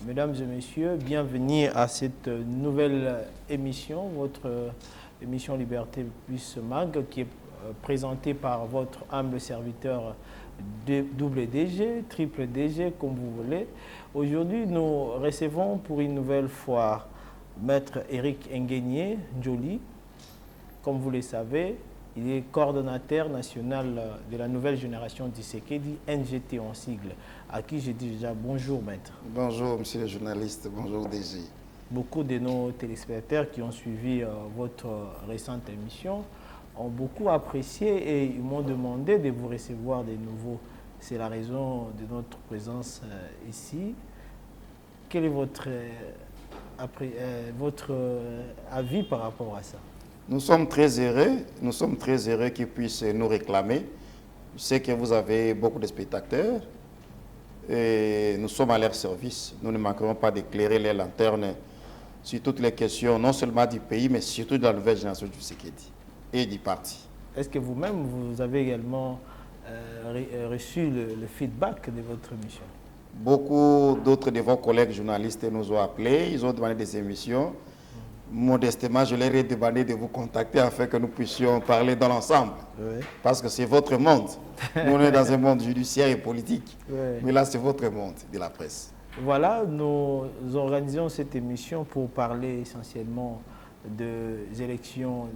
Mesdames et messieurs, bienvenue à cette nouvelle émission, votre émission Liberté Plus Mag, qui est présentée par votre humble serviteur double DG, triple DG, comme vous voulez. Aujourd'hui, nous recevons pour une nouvelle fois Maître Eric Nguenié Njoli. Comme vous le savez, il est coordonnateur national de la nouvelle génération Tshisekedi, NGT en sigle, à qui je dis déjà bonjour, maître. Bonjour, monsieur le journaliste, bonjour DG. Beaucoup de nos téléspectateurs qui ont suivi votre récente émission ont beaucoup apprécié et ils m'ont demandé de vous recevoir de nouveau. C'est la raison de notre présence ici. Quel est votre avis par rapport à ça? Nous sommes très heureux qu'ils puissent nous réclamer. Je sais que vous avez beaucoup de spectateurs et nous sommes à leur service. Nous ne manquerons pas d'éclairer les lanternes sur toutes les questions, non seulement du pays, mais surtout de la nouvelle génération du Tshisekedi et du parti. Est-ce que vous-même, vous avez également reçu le feedback de votre émission? Beaucoup d'autres de vos collègues journalistes nous ont appelés, ils ont demandé des émissions. Modestement, je leur ai demandé de vous contacter afin que nous puissions parler dans l'ensemble. Oui. Parce que c'est votre monde. Nous, on est dans un monde judiciaire et politique. Oui. Mais là, c'est votre monde de la presse. Voilà, nous organisons cette émission pour parler essentiellement des élections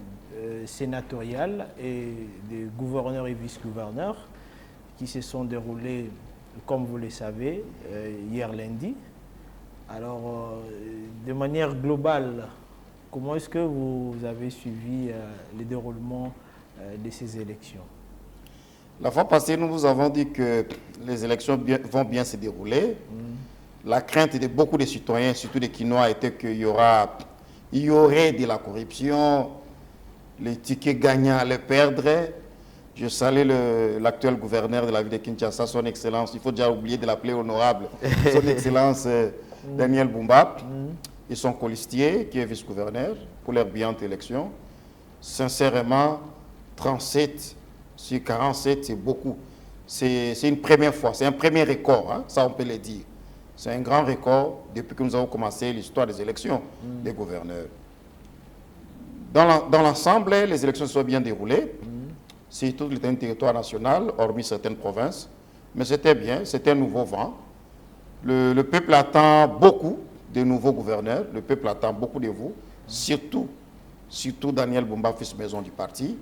sénatoriales et des gouverneurs et vice-gouverneurs qui se sont déroulées, comme vous le savez, hier lundi. Alors, de manière globale, comment est-ce que vous avez suivi le déroulement de ces élections? La fois passée, nous vous avons dit que les élections vont bien se dérouler. La crainte de beaucoup de citoyens, surtout des Quinois, était qu'il y aurait de la corruption, les tickets gagnants allaient perdre. Je salue l'actuel gouverneur de la ville de Kinshasa, son Excellence, il faut déjà oublier de l'appeler honorable, son Excellence Daniel Bumba. Et son colistier, qui est vice-gouverneur, pour leur brillante élection. Sincèrement, 37 sur 47, c'est beaucoup. C'est une première fois, c'est un premier record, hein, ça on peut le dire. C'est un grand record depuis que nous avons commencé l'histoire des élections des gouverneurs. Dans l'ensemble, les élections se sont bien déroulées, sur tout le territoire national, hormis certaines provinces. Mais c'était bien, c'était un nouveau vent. Le peuple attend beaucoup de nouveaux gouverneurs. Le peuple attend beaucoup de vous, surtout Daniel Bumba, fils maison du parti.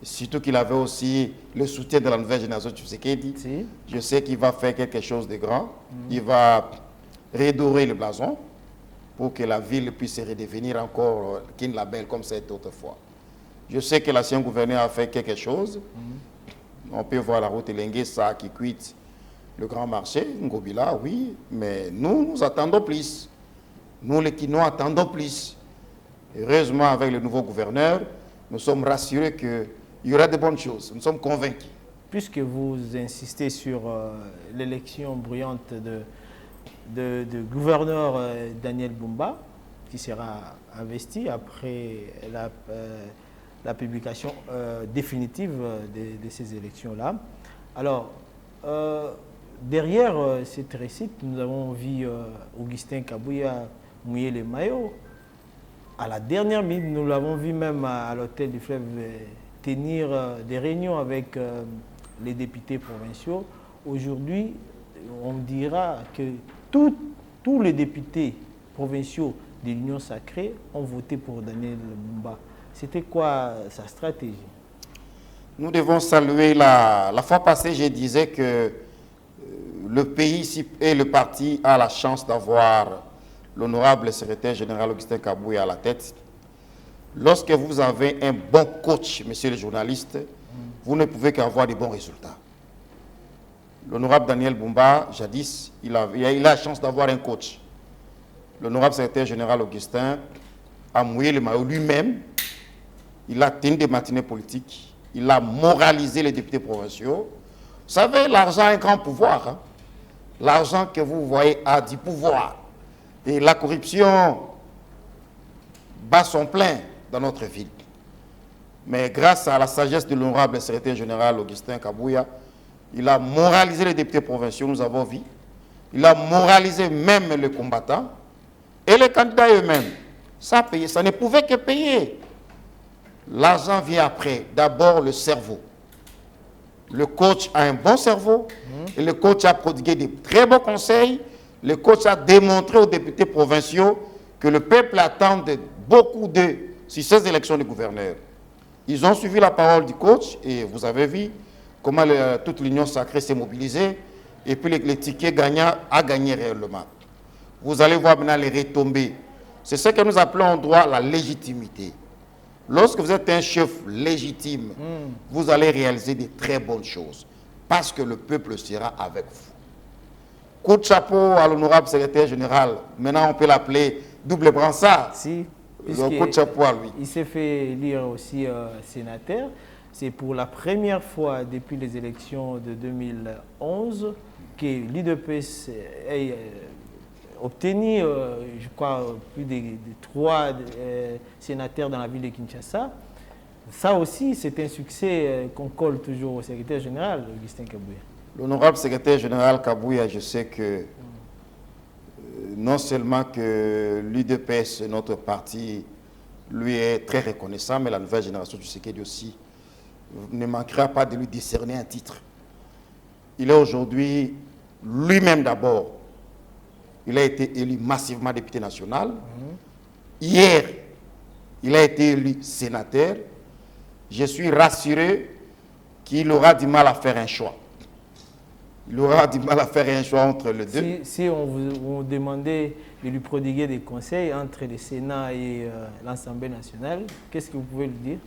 Surtout qu'il avait aussi le soutien de la nouvelle génération de Tshisekedi. Si. Je sais qu'il va faire quelque chose de grand. Il va redorer le blason pour que la ville puisse redevenir encore Kin belle comme c'était autrefois. Je sais que l'ancien gouverneur a fait quelque chose. On peut voir la route Lenguesa qui quitte le grand marché, Ngobila, oui, mais nous attendons plus. Nous, les Quinois, attendons plus. Heureusement, avec le nouveau gouverneur, nous sommes rassurés qu'il y aura de bonnes choses. Nous sommes convaincus. Puisque vous insistez sur l'élection bruyante de gouverneur Daniel Bumba, qui sera investi après la publication définitive de ces élections-là. Alors, derrière cette réussite, nous avons vu Augustin Kabouya mouiller les maillots. À la dernière minute, nous l'avons vu même à l'hôtel du Fleuve tenir des réunions avec les députés provinciaux. Aujourd'hui, on dira que tous les députés provinciaux de l'Union sacrée ont voté pour Daniel Bumba. C'était quoi sa stratégie? Nous devons saluer la fois passée, je disais que le pays et le parti a la chance d'avoir l'honorable secrétaire général Augustin Kabouya à la tête. Lorsque vous avez un bon coach, monsieur le journaliste, vous ne pouvez qu'avoir de bons résultats. L'honorable Daniel Bumba, jadis, il a la chance d'avoir un coach. L'honorable secrétaire général Augustin a mouillé le maillot lui-même. Il a tenu des matinées politiques. Il a moralisé les députés provinciaux. Vous savez, l'argent a un grand pouvoir. Hein? L'argent que vous voyez a du pouvoir. Et la corruption bat son plein dans notre ville. Mais grâce à la sagesse de l'honorable secrétaire général Augustin Kabouya, il a moralisé les députés provinciaux, nous avons vu. Il a moralisé même les combattants et les candidats eux-mêmes. Ça payait, ça ne pouvait que payer. L'argent vient après. D'abord le cerveau. Le coach a un bon cerveau et le coach a prodigué de très bons conseils. Le coach a démontré aux députés provinciaux que le peuple attend beaucoup d'eux sur ces élections de gouverneurs. Ils ont suivi la parole du coach et vous avez vu comment toute l'Union sacrée s'est mobilisée et puis les tickets gagnants a gagné réellement. Vous allez voir maintenant les retombées. C'est ce que nous appelons en droit la légitimité. Lorsque vous êtes un chef légitime, vous allez réaliser de très bonnes choses parce que le peuple sera avec vous. Coup de chapeau à l'honorable secrétaire général. Maintenant, on peut l'appeler double brassard. Si, coup de chapeau à lui. Il s'est fait élire aussi sénateur. C'est pour la première fois depuis les élections de 2011 que l'UDPS a obtenu, je crois, plus de 3 sénateurs dans la ville de Kinshasa. Ça aussi, c'est un succès qu'on colle toujours au secrétaire général, Augustin Kabouya. L'honorable secrétaire général Kabouya, je sais que non seulement que l'UDPS, notre parti, lui est très reconnaissant, mais la nouvelle génération du Tshisekedi aussi ne manquera pas de lui décerner un titre. Il est aujourd'hui lui-même d'abord. Il a été élu massivement député national. Hier, il a été élu sénateur. Je suis rassuré qu'il aura du mal à faire un choix. Il aura du mal à faire un choix entre les deux. Si on vous demandait de lui prodiguer des conseils entre le Sénat et l'Assemblée nationale, qu'est-ce que vous pouvez lui dire?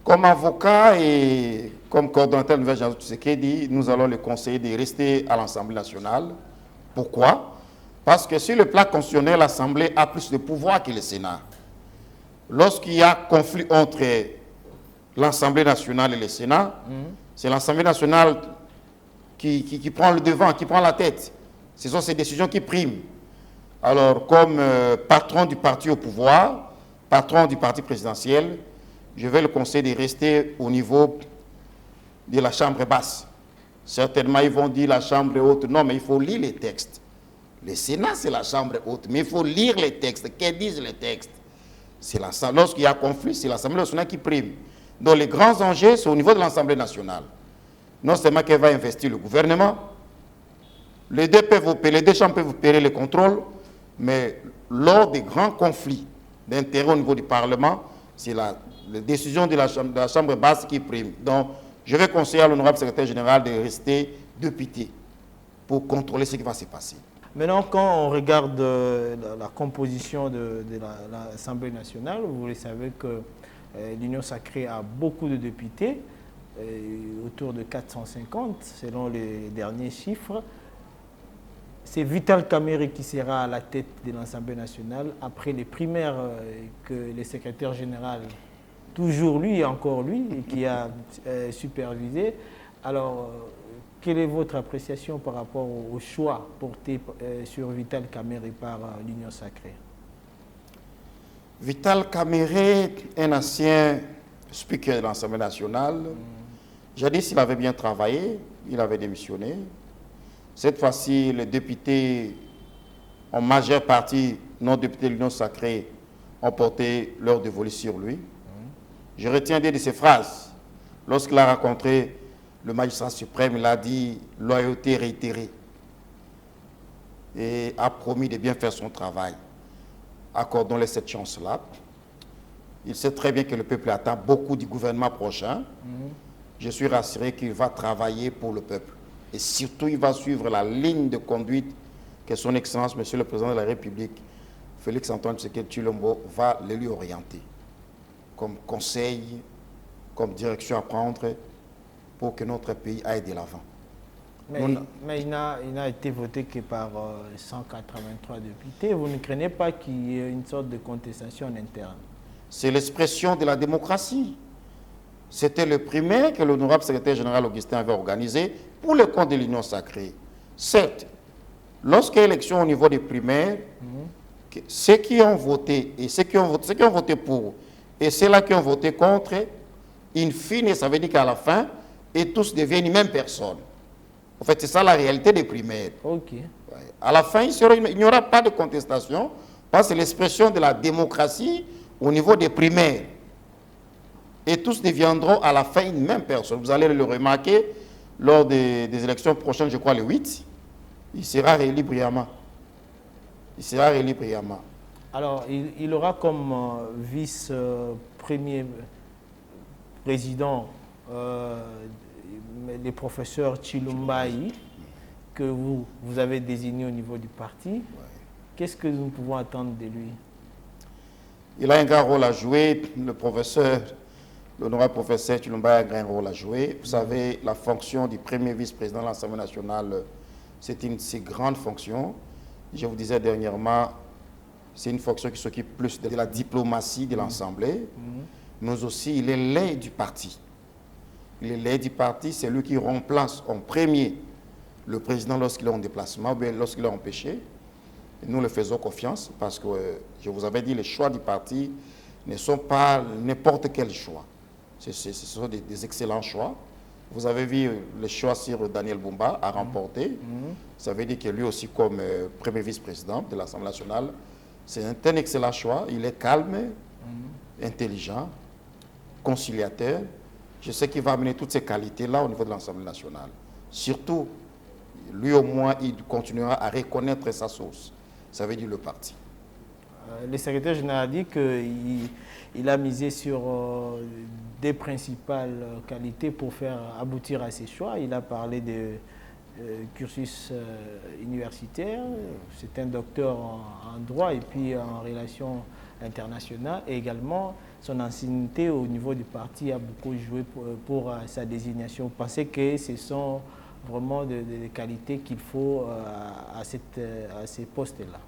Comme avocat et comme coordonnateur de la nouvelle génération du Tshisekedi, nous allons le conseiller de rester à l'Assemblée nationale. Pourquoi? Parce que sur le plan constitutionnel, l'Assemblée a plus de pouvoir que le Sénat. Lorsqu'il y a conflit entre l'Assemblée nationale et le Sénat, c'est l'Assemblée nationale qui prend le devant, qui prend la tête. Ce sont ces décisions qui priment. Alors, comme patron du parti au pouvoir, patron du parti présidentiel, je vais le conseiller de rester au niveau de la chambre basse. Certainement, ils vont dire la chambre haute. Non, mais il faut lire les textes. Le Sénat, c'est la chambre haute, mais il faut lire les textes. Que disent les textes? Lorsqu'il y a conflit, c'est l'Assemblée nationale qui prime. Donc, les grands enjeux, c'est au niveau de l'Assemblée nationale. Non seulement qu'elle va investir le gouvernement, les deux chambres peuvent opérer le contrôle, mais lors des grands conflits d'intérêt au niveau du Parlement, c'est la décision de la chambre basse qui prime. Donc, je vais conseiller à l'honorable secrétaire général de rester député pour contrôler ce qui va se passer. Maintenant, quand on regarde la composition de l'Assemblée nationale, vous le savez que l'Union sacrée a beaucoup de députés, autour de 450 selon les derniers chiffres. C'est Vital Kamerhe qui sera à la tête de l'Assemblée nationale après les primaires que le secrétaire général, toujours lui et encore lui, qui a supervisé. Alors, quelle est votre appréciation par rapport au choix porté sur Vital Kamerhe par l'Union sacrée? Vital Kamerhe, un ancien speaker de l'Assemblée nationale, jadis il avait bien travaillé, il avait démissionné. Cette fois-ci, les députés, en majeure partie non députés de l'Union sacrée, ont porté leur dévolu sur lui. Je retiens des de ses phrases. Lorsqu'il a rencontré le magistrat suprême, il a dit « loyauté réitérée » et a promis de bien faire son travail. Accordons-lui cette chance-là. Il sait très bien que le peuple attend beaucoup du gouvernement prochain. Je suis rassuré qu'il va travailler pour le peuple. Et surtout, il va suivre la ligne de conduite que son Excellence, Monsieur le Président de la République, Félix-Antoine Tshisekedi Tshilombo, va le lui orienter comme conseil, comme direction à prendre pour que notre pays aille de l'avant. Mais il n'a été voté que par 183 députés. Vous ne craignez pas qu'il y ait une sorte de contestation interne? C'est l'expression de la démocratie. C'était le primaire que l'honorable secrétaire général Augustin avait organisé pour le compte de l'Union sacrée. Certes, lorsqu'il y a élection au niveau des primaires, ceux qui ont voté et ceux qui ont voté pour et ceux-là qui ont voté contre, in fine, ça veut dire qu'à la fin, et tous deviennent une même personne. En fait, c'est ça la réalité des primaires. Ok. Ouais. À la fin, il n'y aura pas de contestation, parce que c'est l'expression de la démocratie au niveau des primaires. Et tous deviendront à la fin une même personne. Vous allez le remarquer lors des élections prochaines, je crois le 8, il sera réélu brillamment. Il sera réélu brillamment. Alors, il aura comme vice-premier président les professeurs Chilumbaï, que vous avez désigné au niveau du parti. Ouais. Qu'est-ce que nous pouvons attendre de lui? Il a un grand rôle à jouer. L'honorable professeur Chilumbaï a un grand rôle à jouer. Vous savez, la fonction du premier vice-président de l'Assemblée nationale, c'est une si grande fonction. Je vous disais dernièrement, c'est une fonction qui s'occupe plus de la diplomatie de l'Assemblée, mais aussi il est l'aide du parti. Il est l'aide du parti, c'est lui qui remplace en premier le président lorsqu'il est en déplacement, ou bien lorsqu'il est empêché. Et nous le faisons confiance parce que, je vous avais dit, les choix du parti ne sont pas n'importe quel choix. Ce sont des excellents choix. Vous avez vu le choix sur Daniel Bumba à remporter. Ça veut dire que lui aussi, comme premier vice-président de l'Assemblée nationale, c'est un excellent choix. Il est calme, intelligent, conciliateur. Je sais qu'il va amener toutes ces qualités-là au niveau de l'Assemblée nationale. Surtout, lui au moins, il continuera à reconnaître sa source. Ça veut dire le parti. Le secrétaire général a dit qu'il a misé sur des principales qualités pour faire aboutir à ses choix. Il a parlé de cursus universitaire, c'est un docteur en droit et puis en relations internationales, et également son ancienneté au niveau du parti a beaucoup joué pour sa désignation. Vous pensez que ce sont vraiment des qualités qu'il faut à ces postes-là?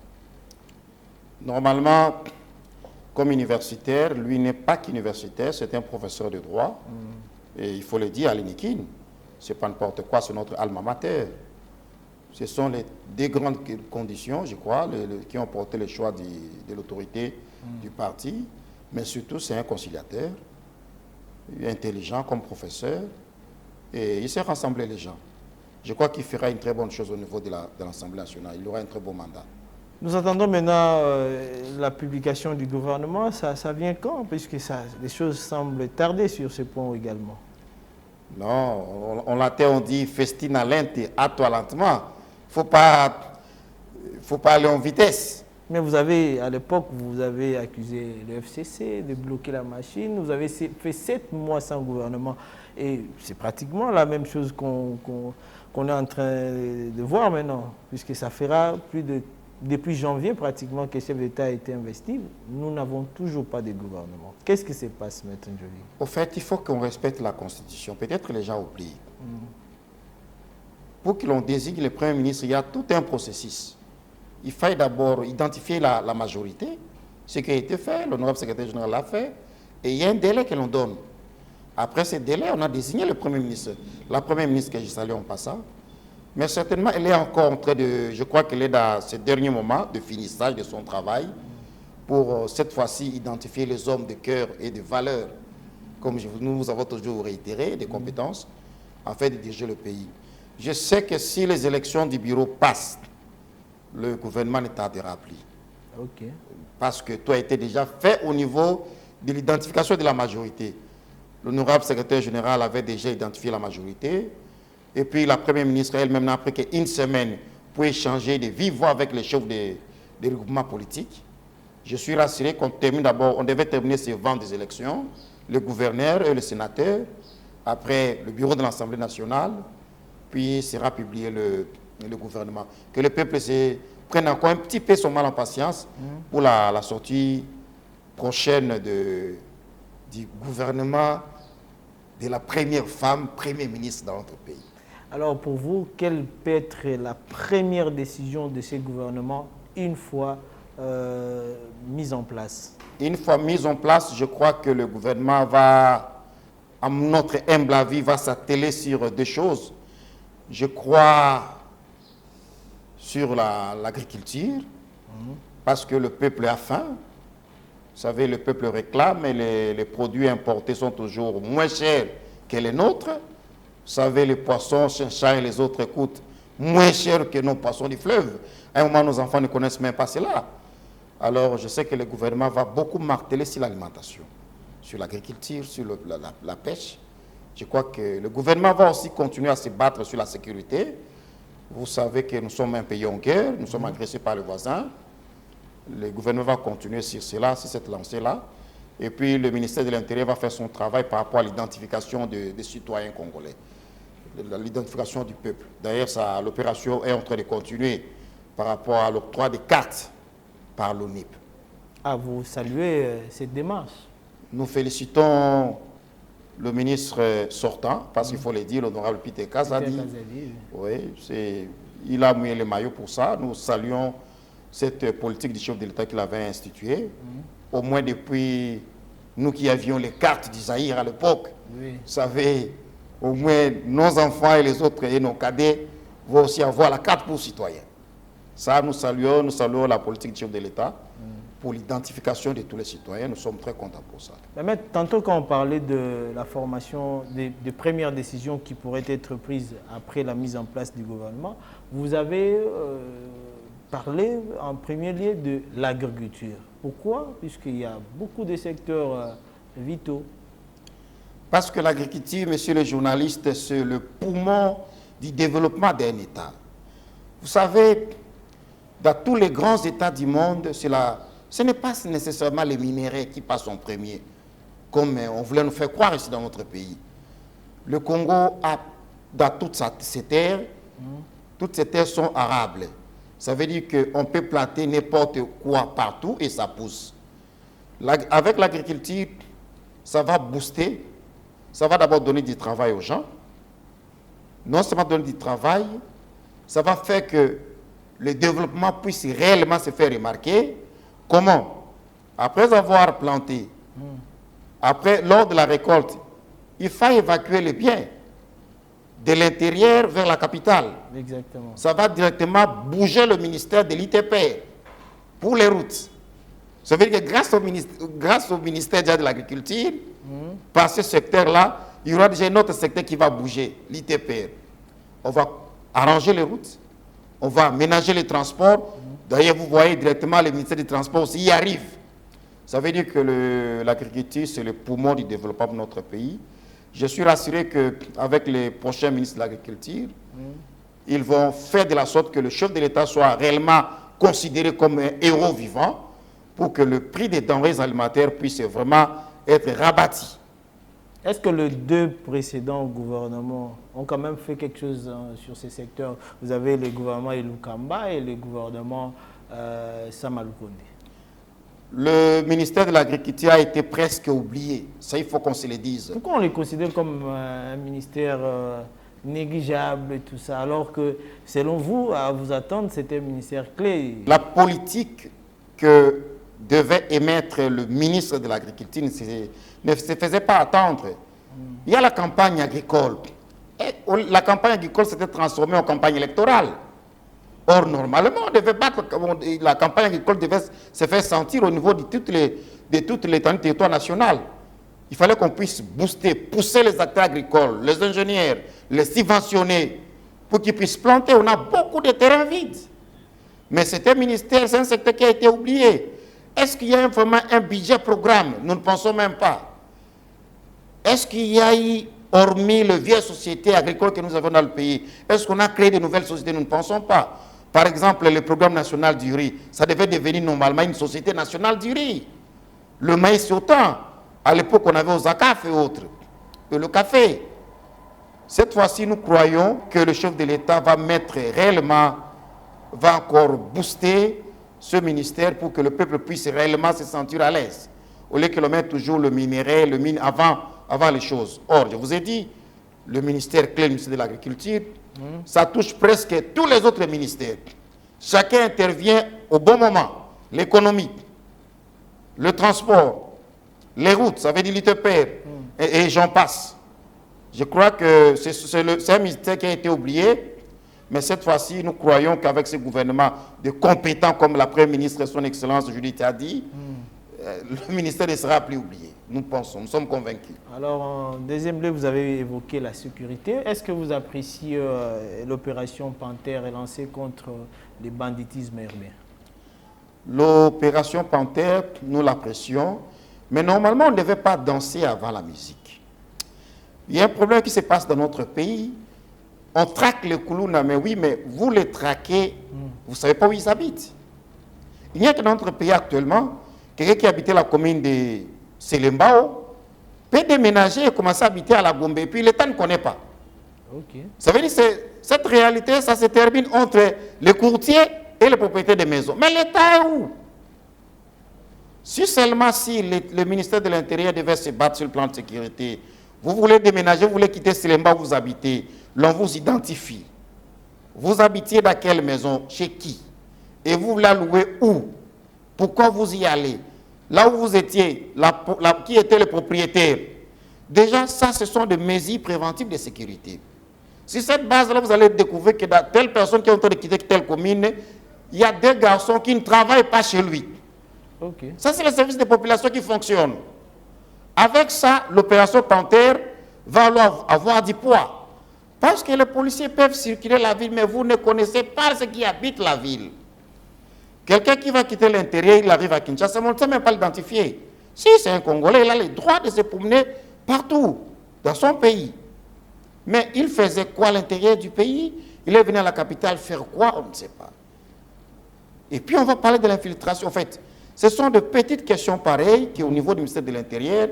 Normalement, comme universitaire, lui n'est pas qu'universitaire, c'est un professeur de droit. Et il faut le dire à l'INIKIN, c'est pas n'importe quoi, c'est notre alma mater. Ce sont des grandes conditions, je crois, qui ont porté le choix de l'autorité du parti. Mais surtout, c'est un conciliateur, intelligent comme professeur, et il sait rassembler les gens. Je crois qu'il fera une très bonne chose au niveau de l'Assemblée nationale. Il aura un très beau mandat. Nous attendons maintenant la publication du gouvernement. Ça vient quand? Puisque les choses semblent tarder sur ce point également. Non, on dit festina lente, à-toi lentement. Faut pas aller en vitesse. Mais vous avez, à l'époque, vous avez accusé le FCC de bloquer la machine. Vous avez fait 7 mois sans gouvernement. Et c'est pratiquement la même chose qu'on est en train de voir maintenant, puisque ça fera depuis janvier pratiquement que le chef d'État a été investi. Nous n'avons toujours pas de gouvernement. Qu'est-ce qui se passe, M. Njoli? Au fait, il faut qu'on respecte la Constitution. Peut-être que les gens oublient. Pour que l'on désigne le Premier ministre, il y a tout un processus. Il fallait d'abord identifier la majorité, ce qui a été fait, l'honorable secrétaire général l'a fait, et il y a un délai que l'on donne. Après ce délai, on a désigné le Premier ministre. La Première ministre que je salue en passant, mais certainement, elle est encore en train de, je crois qu'elle est dans ces derniers moments de finissage de son travail pour cette fois-ci identifier les hommes de cœur et de valeur, comme nous vous avons toujours réitéré, des compétences, afin de diriger le pays. Je sais que si les élections du bureau passent, le gouvernement ne tardera plus. Okay. Parce que tout a été déjà fait au niveau de l'identification de la majorité. L'honorable secrétaire général avait déjà identifié la majorité. Et puis la Première ministre elle-même n'a pris qu'une semaine pour échanger de vive voix avec les chefs des regroupements politiques. Je suis rassuré qu'on termine d'abord, on devait terminer ce vent des élections, le gouverneur et le sénateur, après le bureau de l'Assemblée nationale, puis sera publié le gouvernement. Que le peuple prenne encore un petit peu son mal en patience pour la sortie prochaine du gouvernement de la première femme Premier ministre dans notre pays. Alors pour vous, quelle peut être la première décision de ce gouvernement une fois mise en place? Une fois mise en place, je crois que le gouvernement va, à notre humble avis, va s'atteler sur deux choses. Je crois sur l'agriculture, parce que le peuple a faim. Vous savez, le peuple réclame et les produits importés sont toujours moins chers que les nôtres. savez, les poissons, chinchas et les autres coûtent moins cher que nos poissons du fleuve. À un moment, nos enfants ne connaissent même pas cela. Alors, je sais que le gouvernement va beaucoup marteler sur l'alimentation, sur l'agriculture, sur la pêche. Je crois que le gouvernement va aussi continuer à se battre sur la sécurité. Vous savez que nous sommes un pays en guerre, nous sommes agressés par les voisins. Le gouvernement va continuer sur cela, sur cette lancée-là. Et puis, le ministère de l'Intérieur va faire son travail par rapport à l'identification des citoyens congolais, l'identification du peuple. D'ailleurs, l'opération est en train de continuer par rapport à l'octroi des cartes par l'ONIP. Ah, vous saluez cette démarche? Nous félicitons le ministre sortant, parce qu'il faut le dire, l'honorable Peter Kazadi. Oui, il a mouillé le maillot pour ça. Nous saluons cette politique du chef de l'État qu'il avait instituée. Au moins depuis nous qui avions les cartes d'Isaïr à l'époque. Oui. Vous savez, au moins nos enfants et les autres et nos cadets vont aussi avoir la carte pour citoyens. Ça, nous saluons la politique du chef de l'État pour l'identification de tous les citoyens. Nous sommes très contents pour ça. Mais tantôt, quand on parlait de la formation, des premières décisions qui pourraient être prises après la mise en place du gouvernement, vous avez parlé en premier lieu de l'agriculture. Pourquoi? Puisqu'il y a beaucoup de secteurs vitaux. Parce que l'agriculture, monsieur le journaliste, c'est le poumon du développement d'un État. Vous savez, dans tous les grands États du monde, ce n'est pas nécessairement les minéraux qui passent en premier, comme on voulait nous faire croire ici dans notre pays. Le Congo a, dans toutes ces terres sont arables. Ça veut dire qu'on peut planter n'importe quoi partout et ça pousse. Avec l'agriculture, ça va booster, ça va d'abord donner du travail aux gens. Non seulement donner du travail, ça va faire que le développement puisse réellement se faire remarquer. Comment? Après avoir planté, lors de la récolte, il faut évacuer les biens de l'intérieur vers la capitale. Exactement. Ça va directement bouger le ministère de l'ITP pour les routes. Ça veut dire que grâce au ministère de l'Agriculture, par ce secteur-là, il y aura déjà un autre secteur qui va bouger, l'ITP. On va arranger les routes, on va aménager les transports. D'ailleurs, vous voyez directement le ministère des Transports aussi y arrive. Ça veut dire que l'agriculture, c'est le poumon du développement de notre pays. Je suis rassuré qu'avec les prochains ministres de l'Agriculture, ils vont faire de la sorte que le chef de l'État soit réellement considéré comme un héros vivant pour que le prix des denrées alimentaires puisse vraiment être rabattu. Est-ce que les deux précédents gouvernements ont quand même fait quelque chose sur ces secteurs? Vous avez le gouvernement Ilukamba et le gouvernement Sama Lukonde. Le ministère de l'Agriculture a été presque oublié. Ça, il faut qu'on se le dise. Pourquoi on les considère comme un ministère négligeable et tout ça, alors que, selon vous, à vous attendre, c'était un ministère clé? La politique que devait émettre le ministre de l'Agriculture ne se faisait pas attendre. Il y a la campagne agricole. Et la campagne agricole s'était transformée en campagne électorale. Or, normalement, la campagne agricole devait se faire sentir au niveau de toute l'étendue du territoire national. Il fallait qu'on puisse booster, pousser les acteurs agricoles, les ingénieurs, les subventionner pour qu'ils puissent planter. On a beaucoup de terrains vides. Mais c'est un ministère, c'est un secteur qui a été oublié. Est-ce qu'il y a vraiment un budget programme? Nous ne pensons même pas. Est-ce qu'il y a eu, hormis les vieilles sociétés agricoles que nous avons dans le pays, est-ce qu'on a créé de nouvelles sociétés? Nous ne pensons pas. Par exemple, le programme national du riz, ça devait devenir normalement une société nationale du riz. Le maïs autant. À l'époque, on avait aux ACAF et autres. Et le café. Cette fois-ci, nous croyons que le chef de l'État va encore booster ce ministère pour que le peuple puisse réellement se sentir à l'aise. Au lieu que l'on mette toujours le minerai, le mine avant les choses. Or, je vous ai dit, le ministère clé, le ministère de l'Agriculture, ça touche presque tous les autres ministères. Chacun intervient au bon moment. L'économie, le transport, les routes, ça veut dire l'ITP, et j'en passe. Je crois que c'est un ministère qui a été oublié, mais cette fois-ci, nous croyons qu'avec ce gouvernement de compétents comme la Première ministre, son Excellence Judith a dit, le ministère ne sera plus oublié. nous pensons, nous sommes convaincus. Alors, en deuxième lieu, vous avez évoqué la sécurité. Est-ce que vous appréciez l'opération Panthère lancée contre les banditismes urbains? L'opération Panthère, nous l'apprécions, mais normalement, on ne devait pas danser avant la musique. Il y a un problème qui se passe dans notre pays. On traque les Koulouna, mais oui, mais vous les traquez, vous ne savez pas où ils habitent. Il n'y a que dans notre pays actuellement, quelqu'un qui habitait la commune de Selembao peut déménager et commencer à habiter à la Gombe, et puis l'État ne connaît pas. Okay. Ça veut dire que cette réalité, ça se termine entre les courtiers et les propriétaires des maisons. Mais l'État est où? Si seulement si le ministère de l'Intérieur devait se battre sur le plan de sécurité, vous voulez déménager, vous voulez quitter Selembao où vous habitez, l'on vous identifie. Vous habitiez dans quelle maison? Chez qui? Et vous la louez où? Pourquoi vous y allez? Là où vous étiez, qui était le propriétaire? Déjà, ça, ce sont des mesures préventives de sécurité. Sur cette base-là, vous allez découvrir que dans telle personne qui est en train de quitter telle commune, il y a des garçons qui ne travaillent pas chez lui. Okay. Ça, c'est le service de population qui fonctionne. Avec ça, l'opération Panthère va avoir du poids. Parce que les policiers peuvent circuler la ville, mais vous ne connaissez pas ceux qui habitent la ville. Quelqu'un qui va quitter l'intérieur, il arrive à Kinshasa, on ne sait même pas l'identifier. Si c'est un Congolais, il a le droit de se promener partout, dans son pays. Mais il faisait quoi à l'intérieur du pays? Il est venu à la capitale faire quoi? On ne sait pas. Et puis on va parler de l'infiltration. En fait, ce sont de petites questions pareilles qu'au niveau du ministère de l'Intérieur,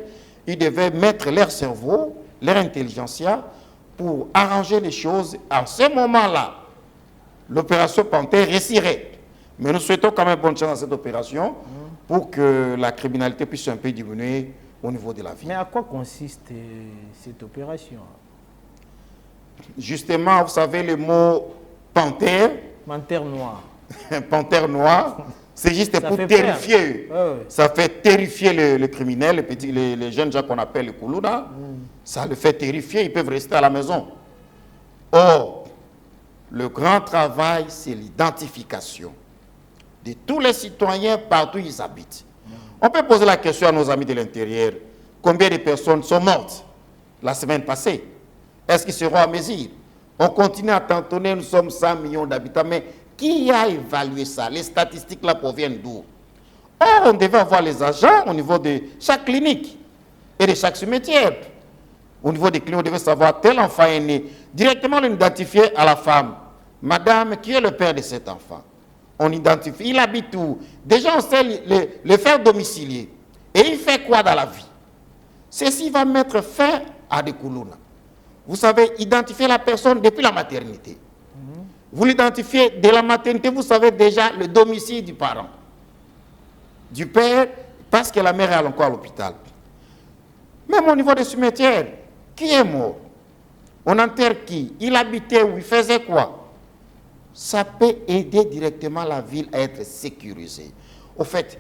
ils devaient mettre leur cerveau, leur intelligentsia, pour arranger les choses. À ce moment-là, l'opération Panthère réussirait. Mais nous souhaitons quand même bonne chance dans cette opération pour que la criminalité puisse un peu diminuer au niveau de la ville. Mais à quoi consiste cette opération? Justement, vous savez le mot panthère. Panthère noire. Panthère noire, c'est juste pour terrifier. Ça fait terrifier le criminel, les jeunes gens qu'on appelle les Koulouna. Ça le fait terrifier, ils peuvent rester à la maison. Or, le grand travail, c'est l'identification de tous les citoyens partout où ils habitent. On peut poser la question à nos amis de l'intérieur. Combien de personnes sont mortes la semaine passée? Est-ce qu'ils seront à mesure? On continue à tantonner, nous sommes 100 millions d'habitants, mais qui a évalué ça? Les statistiques là proviennent d'où? Or, on devait avoir les agents au niveau de chaque clinique et de chaque cimetière. Au niveau des cliniques, on devait savoir tel enfant est né. Directement, on identifiait à la femme. Madame, qui est le père de cet enfant? On identifie, il habite où? Déjà, on sait le faire domicilier. Et il fait quoi dans la vie? Ceci va mettre fin à des Koulouna. Vous savez, identifier la personne depuis la maternité. Vous l'identifiez dès la maternité, vous savez déjà le domicile du parent. Du père, parce que la mère est encore à l'hôpital. Même au niveau des cimetières, qui est mort? On enterre qui? Il habitait où? Il faisait quoi? Ça peut aider directement la ville à être sécurisée. Au fait,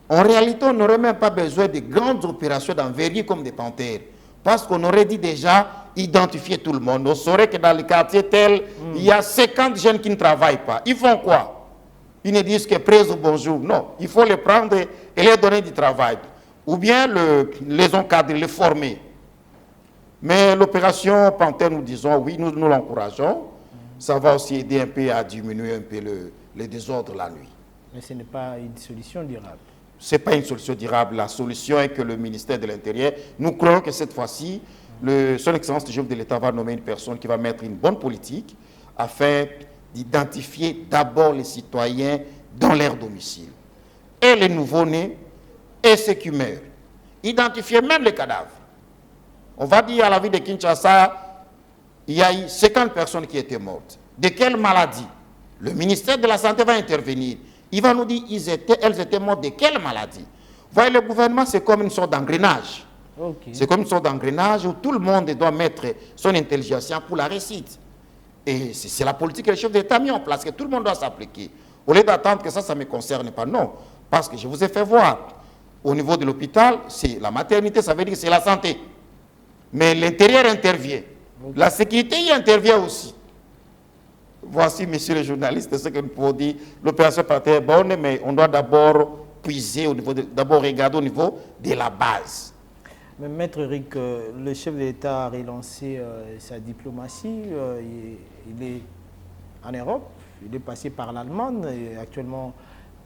en réalité, on n'aurait même pas besoin de grandes opérations d'envergure comme des panthères. Parce qu'on aurait dit déjà identifier tout le monde. On saurait que dans le quartier tel, il y a 50 jeunes qui ne travaillent pas. Ils font quoi? Ils ne disent que presse ou bonjour. Non, il faut les prendre et leur donner du travail. Ou bien les encadrer, les former. Mais l'opération Panthère, nous disons, oui, nous l'encourageons. Ça va aussi aider un peu à diminuer un peu le désordre la nuit. Mais ce n'est pas une solution durable. Ce n'est pas une solution durable. La solution est que le ministère de l'Intérieur, nous croyons que cette fois-ci, son Excellence le chef de l'État va nommer une personne qui va mettre une bonne politique afin d'identifier d'abord les citoyens dans leur domicile. Et les nouveau-nés et ceux qui meurent. Identifier même les cadavres. On va dire à la ville de Kinshasa, il y a eu 50 personnes qui étaient mortes. De quelle maladie? Le ministère de la Santé va intervenir. Il va nous dire elles étaient mortes de quelle maladie? Vous voyez, le gouvernement, c'est comme une sorte d'engrenage. Okay. C'est comme une sorte d'engrenage où tout le monde doit mettre son intelligence pour la réussite. Et c'est la politique que le chef d'État a mis en place, que tout le monde doit s'appliquer. Au lieu d'attendre que ça ne me concerne pas, non. Parce que je vous ai fait voir, au niveau de l'hôpital, c'est la maternité, ça veut dire que c'est la santé. Mais l'intérieur intervient. Okay. La sécurité y intervient aussi. Voici, messieurs les journalistes, ce que nous pouvons dire. L'opération Panthère est bonne, mais on doit d'abord puiser, d'abord regarder au niveau de la base. Mais Maître Eric, le chef de l'État a relancé sa diplomatie. Il est en Europe, il est passé par l'Allemagne et actuellement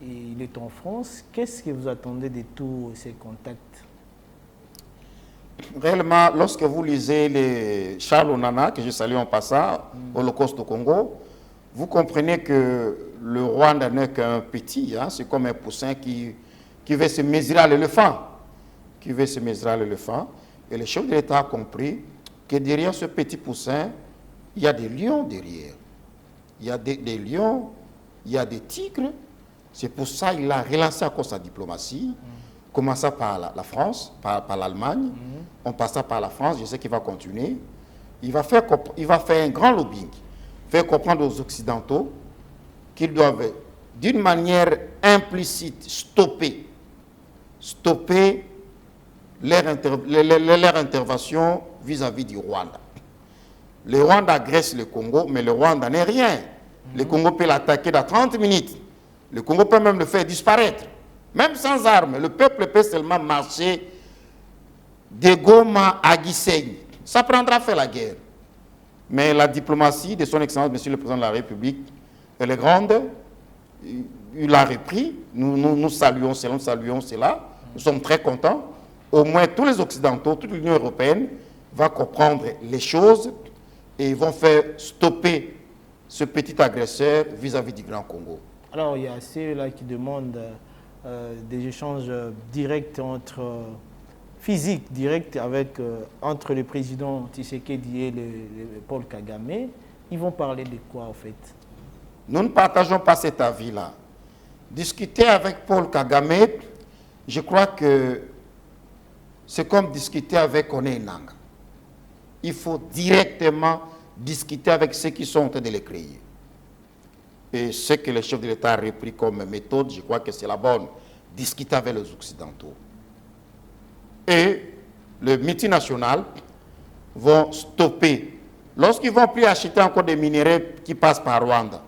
il est en France. Qu'est-ce que vous attendez de tous ces contacts? Réellement, lorsque vous lisez les Charles Onana, que je salue en passant, Holocauste au Congo, vous comprenez que le Rwanda n'est qu'un petit, hein, c'est comme un poussin qui veut se mesurer à l'éléphant. Qui veut se mesurer à l'éléphant. Et le chef de l'État a compris que derrière ce petit poussin, il y a des lions derrière. Il y a des lions, il y a des tigres. C'est pour ça qu'il a relancé encore sa diplomatie, commençant par la France, par l'Allemagne, en passant par la France, je sais qu'il va continuer. Il va faire un grand lobbying, faire comprendre aux Occidentaux qu'ils doivent, d'une manière implicite, stopper leur intervention vis-à-vis du Rwanda. Le Rwanda agresse le Congo, mais le Rwanda n'est rien. Le Congo peut l'attaquer dans 30 minutes. Le Congo peut même le faire disparaître. Même sans armes, le peuple peut seulement marcher de Goma à Gisenyi. Ça prendra à faire la guerre. Mais la diplomatie de son Excellence, Monsieur le Président de la République, elle est grande. Il l'a repris. Nous saluons cela. Nous sommes très contents. Au moins, tous les Occidentaux, toute l'Union européenne va comprendre les choses et ils vont faire stopper ce petit agresseur vis-à-vis du Grand Congo. Alors, il y a ceux-là qui demandent des échanges directs physiques entre le président Tshisekedi et le Paul Kagame. Ils vont parler de quoi, en fait? Nous ne partageons pas cet avis-là. Discuter avec Paul Kagame, je crois que c'est comme discuter avec Oné Nanga. Il faut directement discuter avec ceux qui sont en train de les créer. Et ce que le chef de l'État a repris comme méthode, je crois que c'est la bonne. Discuter avec les Occidentaux. Et les multinationales vont stopper. Lorsqu'ils ne vont plus acheter encore des minéraux qui passent par Rwanda,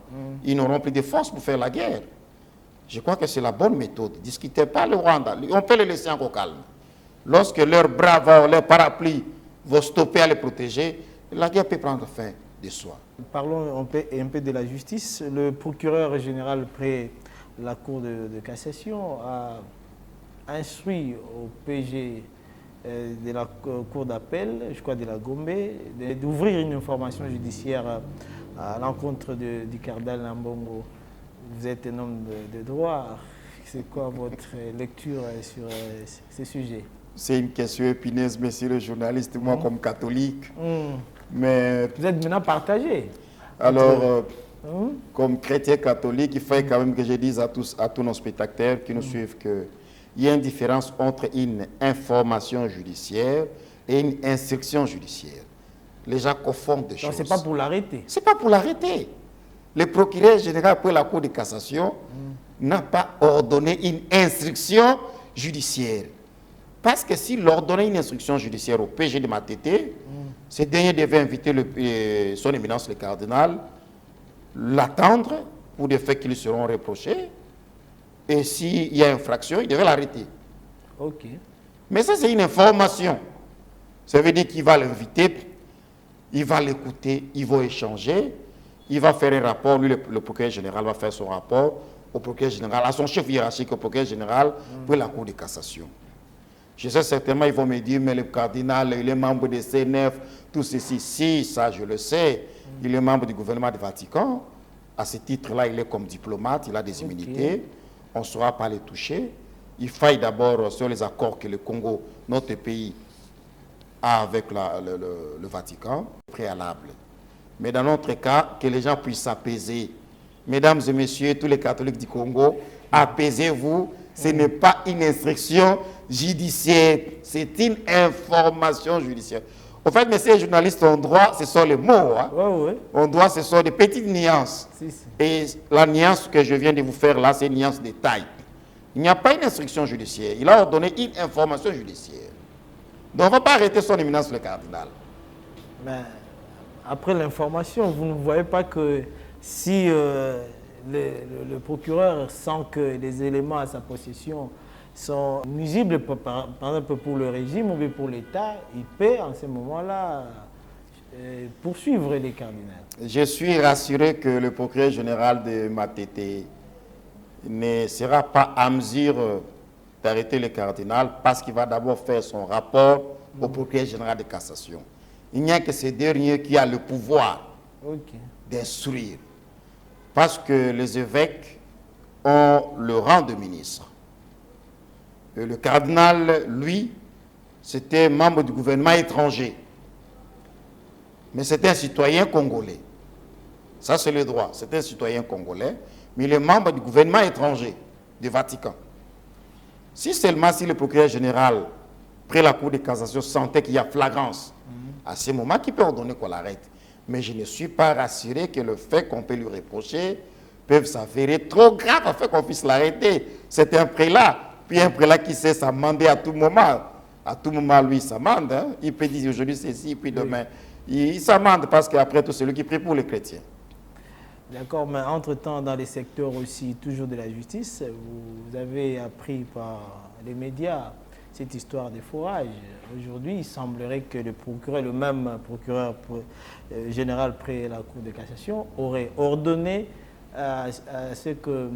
ils n'auront plus de force pour faire la guerre. Je crois que c'est la bonne méthode. Discutez pas le Rwanda. On peut les laisser encore calme. Lorsque leurs bras, leurs parapluies vont stopper à les protéger, la guerre peut prendre fin de soi. Parlons un peu de la justice. Le procureur général près la Cour de cassation a instruit au PG de la Cour d'appel, je crois de la Gombe, d'ouvrir une information judiciaire à l'encontre du cardinal Nambongo. Vous êtes un homme de droit. C'est quoi votre lecture sur ce sujet? C'est une question épineuse, monsieur le journaliste, moi comme catholique. Mais vous êtes maintenant partagé. Alors, comme chrétien catholique, il faut quand même que je dise à tous nos spectateurs qui nous suivent qu'il y a une différence entre une information judiciaire et une instruction judiciaire. Les gens confondent des choses. Ce n'est pas pour l'arrêter. Ce n'est pas pour l'arrêter. Le procureur général pour la Cour de cassation n'a pas ordonné une instruction judiciaire. Parce que s'il ordonnait une instruction judiciaire au PG de Matete, ce dernier devait inviter son éminence le cardinal, l'attendre pour des faits qui lui seront reprochés. Et s'il y a infraction, il devait l'arrêter. Ok. Mais ça, c'est une information. Ça veut dire qu'il va l'inviter, il va l'écouter, ils vont échanger, il va faire un rapport, lui, le procureur général va faire son rapport au procureur général, à son chef hiérarchique, au procureur général, pour la Cour de cassation. Je sais certainement, ils vont me dire, mais le cardinal, il est membre de CNF, tout ceci. Si, ça je le sais, il est membre du gouvernement du Vatican. À ce titre-là, il est comme diplomate, il a des immunités. On ne saura pas les toucher. Il faille d'abord sur les accords que le Congo, notre pays, a avec le Vatican, préalable. Mais dans notre cas, que les gens puissent s'apaiser. Mesdames et messieurs, tous les catholiques du Congo, apaisez-vous. Ce n'est pas une instruction judiciaire, c'est une information judiciaire. En fait, messieurs les journalistes, en droit, ce sont les mots. Hein? Ouais. En droit, ce sont des petites nuances. Si. Et la nuance que je viens de vous faire là, c'est une nuance de taille. Il n'y a pas une instruction judiciaire. Il a ordonné une information judiciaire. Donc, on ne va pas arrêter son éminence le cardinal. Mais après l'information, vous ne voyez pas que si le procureur sent que les éléments à sa possession sont nuisibles, par exemple pour le régime ou bien pour l'État, il peut en ce moment-là poursuivre les cardinals. Je suis rassuré que le procureur général de Matete ne sera pas à mesure d'arrêter le cardinal parce qu'il va d'abord faire son rapport au procureur général de cassation. Il n'y a que ce dernier qui a le pouvoir d'instruire. Parce que les évêques ont le rang de ministre. Et le cardinal, lui, c'était membre du gouvernement étranger. Mais c'était un citoyen congolais. Ça, c'est le droit. C'était un citoyen congolais, mais il est membre du gouvernement étranger, du Vatican. Si seulement si le procureur général, près la Cour de cassation, sentait qu'il y a flagrance, à ce moment, il peut ordonner qu'on l'arrête. Mais je ne suis pas rassuré que le fait qu'on peut lui reprocher peuvent s'avérer trop grave afin qu'on puisse l'arrêter. C'est un prélat. Puis un prélat qui sait s'amender à tout moment. À tout moment, lui, il s'amende. Hein? Il peut dire aujourd'hui ceci, puis demain. Il s'amende parce qu'après tout, c'est lui qui prie pour les chrétiens. D'accord, mais entre-temps, dans les secteurs aussi, toujours de la justice, vous avez appris par les médias cette histoire de forage. Aujourd'hui, il semblerait que le même procureur général près la Cour de cassation aurait ordonné à ce que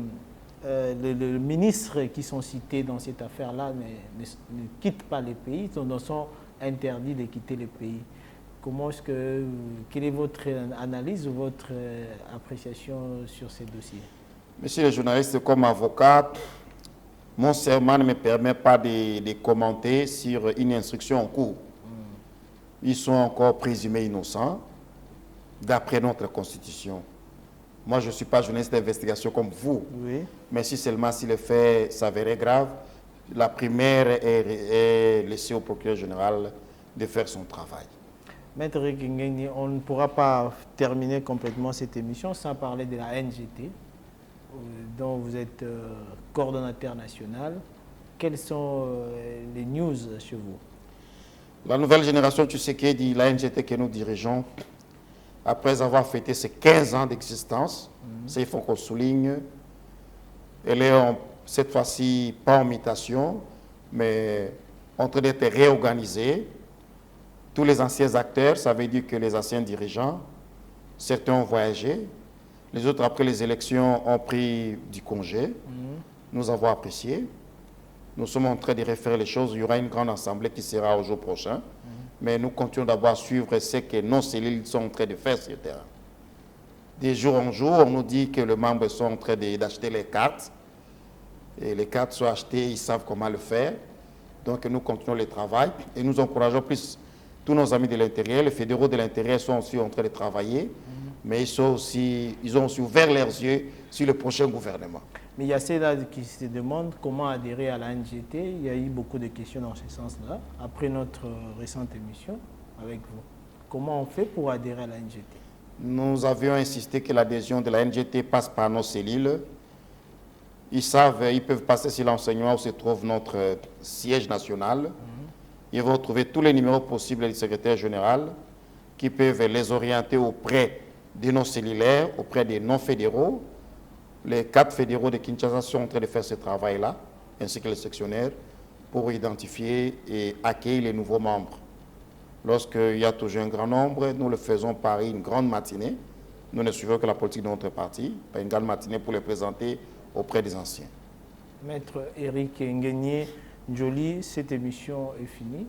les ministres qui sont cités dans cette affaire-là ne quittent pas les pays, sont interdits de quitter les pays. Quelle est votre analyse ou votre appréciation sur ces dossiers? Monsieur le journaliste, comme avocat, mon serment ne me permet pas de commenter sur une instruction en cours. Ils sont encore présumés innocents, d'après notre Constitution. Moi, je ne suis pas journaliste d'investigation comme vous, mais si seulement si le fait s'avérait grave, la primaire est laissée au procureur général de faire son travail. Maître Kingeni, on ne pourra pas terminer complètement cette émission sans parler de la NGT, dont vous êtes coordonnateur national. Quelles sont les news chez vous? La nouvelle génération Tshisekedi, la NGT que nous dirigeons, après avoir fêté ses 15 ans d'existence, ça il faut qu'on souligne, elle est cette fois-ci pas en mutation, mais en train d'être réorganisée. Tous les anciens acteurs, ça veut dire que les anciens dirigeants, certains ont voyagé, les autres après les élections ont pris du congé. Nous avons apprécié. Nous sommes en train de refaire les choses. Il y aura une grande assemblée qui sera au jour prochain. Mais nous continuons d'abord à suivre ce que nos cellules sont en train de faire sur le terrain. De jour en jour, on nous dit que les membres sont en train d'acheter les cartes. Et les cartes sont achetées, ils savent comment le faire. Donc nous continuons le travail et nous encourageons plus tous nos amis de l'intérieur. Les fédéraux de l'intérieur sont aussi en train de travailler, mais ils ont aussi ouvert leurs yeux sur le prochain gouvernement. Mais il y a ceux-là qui se demandent comment adhérer à la NGT. Il y a eu beaucoup de questions dans ce sens-là, après notre récente émission avec vous. Comment on fait pour adhérer à la NGT? Nous avions insisté que l'adhésion de la NGT passe par nos cellules. Ils savent, ils peuvent passer sur l'enseignement où se trouve notre siège national. Ils vont trouver tous les numéros possibles du secrétaire général qui peuvent les orienter auprès de nos cellulaires, auprès des non-fédéraux. Les 4 fédéraux de Kinshasa sont en train de faire ce travail-là, ainsi que les sectionnaires, pour identifier et accueillir les nouveaux membres. Lorsqu'il y a toujours un grand nombre, nous le faisons par une grande matinée. Nous ne suivons que la politique de notre parti, par une grande matinée pour les présenter auprès des anciens. Maître Eric Nguenié Njoli, cette émission est finie.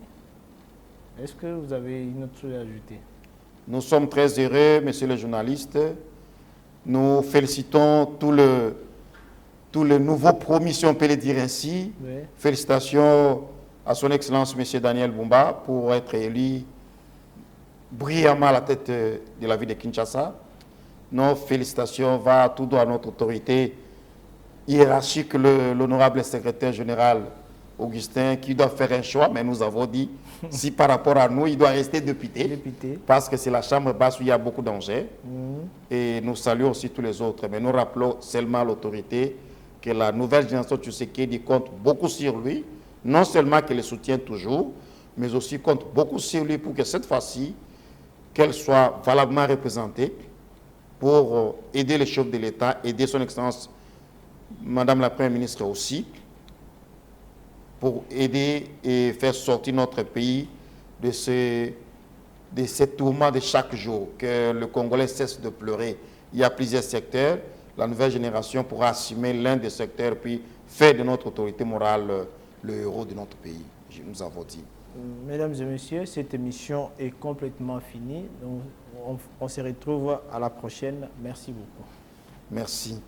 Est-ce que vous avez une autre chose à ajouter? Nous sommes très heureux, monsieur le journaliste. Nous félicitons tout le nouveau promis, si on peut le dire ainsi. Oui. Félicitations à son Excellence, monsieur Daniel Bumba, pour être élu brillamment à la tête de la ville de Kinshasa. Nos félicitations vont tout droit à notre autorité hiérarchique, l'honorable secrétaire général Augustin, qui doit faire un choix, mais nous avons dit, si par rapport à nous, il doit rester député. Parce que c'est la chambre basse où il y a beaucoup d'enjeux. Et nous saluons aussi tous les autres. Mais nous rappelons seulement à l'autorité que la nouvelle génération Tshisekedi compte beaucoup sur lui, non seulement qu'elle le soutient toujours, mais aussi compte beaucoup sur lui pour que cette fois-ci, qu'elle soit valablement représentée pour aider les chefs de l'État, aider son Excellence, Madame la Première ministre aussi, pour aider et faire sortir notre pays de ces tourments de chaque jour, que le Congolais cesse de pleurer. Il y a plusieurs secteurs. La nouvelle génération pourra assumer l'un des secteurs, puis faire de notre autorité morale le héros de notre pays. Nous avons dit. Mesdames et messieurs, cette émission est complètement finie. Donc, on se retrouve à la prochaine. Merci beaucoup. Merci.